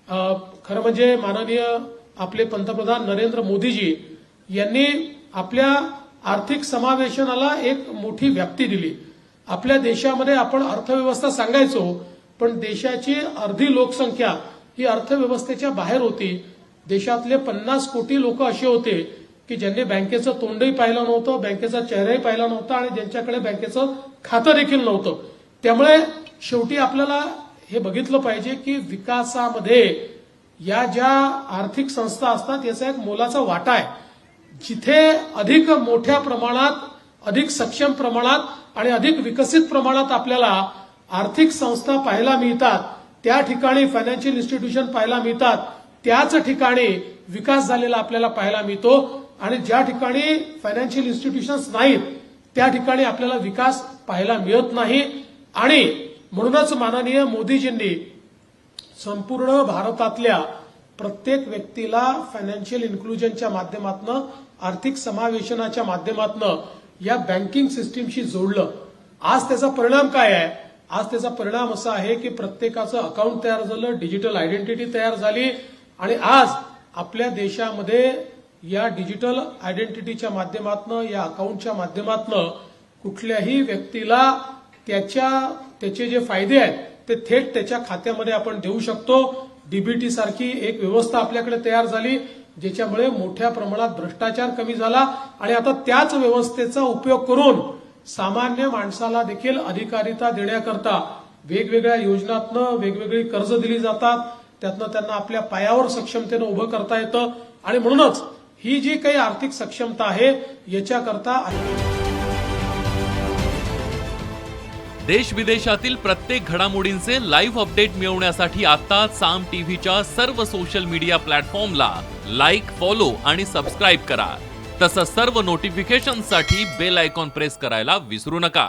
खरं म्हणजे माननीय आपले पंतप्रधान नरेंद्र मोदीजी यांनी आपल्या आर्थिक समावेशनाला एक मोठी व्याप्ती दिली। आपल्या देशामध्ये आपण अर्थव्यवस्था सांगायचो, पण देशाची अर्धी लोकसंख्या ही अर्थव्यवस्थेच्या बाहेर होती। देशातले 50 कोटी लोक असे होते की ज्यांनी बँकेचं तोंडही पाहिलं नव्हतं, बँकेचा चेहराही पाहिला नव्हता आणि ज्यांच्याकडे बँकेचं खातं देखील नव्हतं। त्यामुळे शेवटी आपल्याला हे बघितलं पाहिजे की विकासामध्ये या ज्या आर्थिक संस्था असतात याचा एक मोलाचा वाटा आहे। जिथे अधिक मोठ्या प्रमाणात, अधिक सक्षम प्रमाणात आणि अधिक विकसित प्रमाणात आपल्याला आर्थिक संस्था पाहायला मिळतात, त्या ठिकाणी फायनान्शियल इन्स्टिट्यूशन पाहायला मिळतात, त्याच ठिकाणी विकास झालेला आपल्याला पाहायला मिळतो। आणि ज्या ठिकाणी फायनान्शियल इन्स्टिट्यूशन्स नाहीत त्या ठिकाणी आपल्याला विकास पाहायला मिळत नाही। आणि म्हणूनच माननीय मोदीजींनी संपूर्ण भारतातल्या प्रत्येक व्यक्तीला फायनान्शियल इन्क्लुजनच्या माध्यमातून, आर्थिक समावेशनाच्या माध्यमातून या बँकिंग सिस्टीमशी जोडलं। आज त्याचा परिणाम काय आहे? आज त्याचा परिणाम असा आहे की प्रत्येकाचं अकाउंट तयार झालं, डिजिटल आयडेंटिटी तयार झाली आणि आज आपल्या देशामध्ये या डिजिटल आयडेंटिटीच्या माध्यमातून, या अकाउंटच्या माध्यमातून कुठल्याही व्यक्तीला त्याचे जे फायदे आहेत ते थेट त्याच्या खात्यामध्ये आपण देऊ शकतो। डीबीटी सारखी एक व्यवस्था आपल्याकडे तयार झाली, ज्याच्यामुळे मोठ्या प्रमाणात भ्रष्टाचार कमी झाला आणि आता त्याच व्यवस्थेचा उपयोग करून सामान्य माणसाला देखील अधिकारिता देण्याकरता वेगवेगळ्या योजनांतनं वेगवेगळी कर्ज दिली जातात, त्यातनं त्यांना आपल्या पायावर सक्षमतेनं उभं करता येतं। आणि म्हणूनच ही जी काही आर्थिक सक्षमता आहे याच्याकरता देश विदेशातील प्रत्येक घडामोडींचे लाईव्ह अपडेट मिळवण्यासाठी आता साम टीव्हीच्या सर्व सोशल मीडिया प्लॅटफॉर्मला लाईक, फॉलो आणि सबस्क्राईब करा। तसंच सर्व नोटिफिकेशनसाठी बेल आयकॉन प्रेस करायला विसरू नका।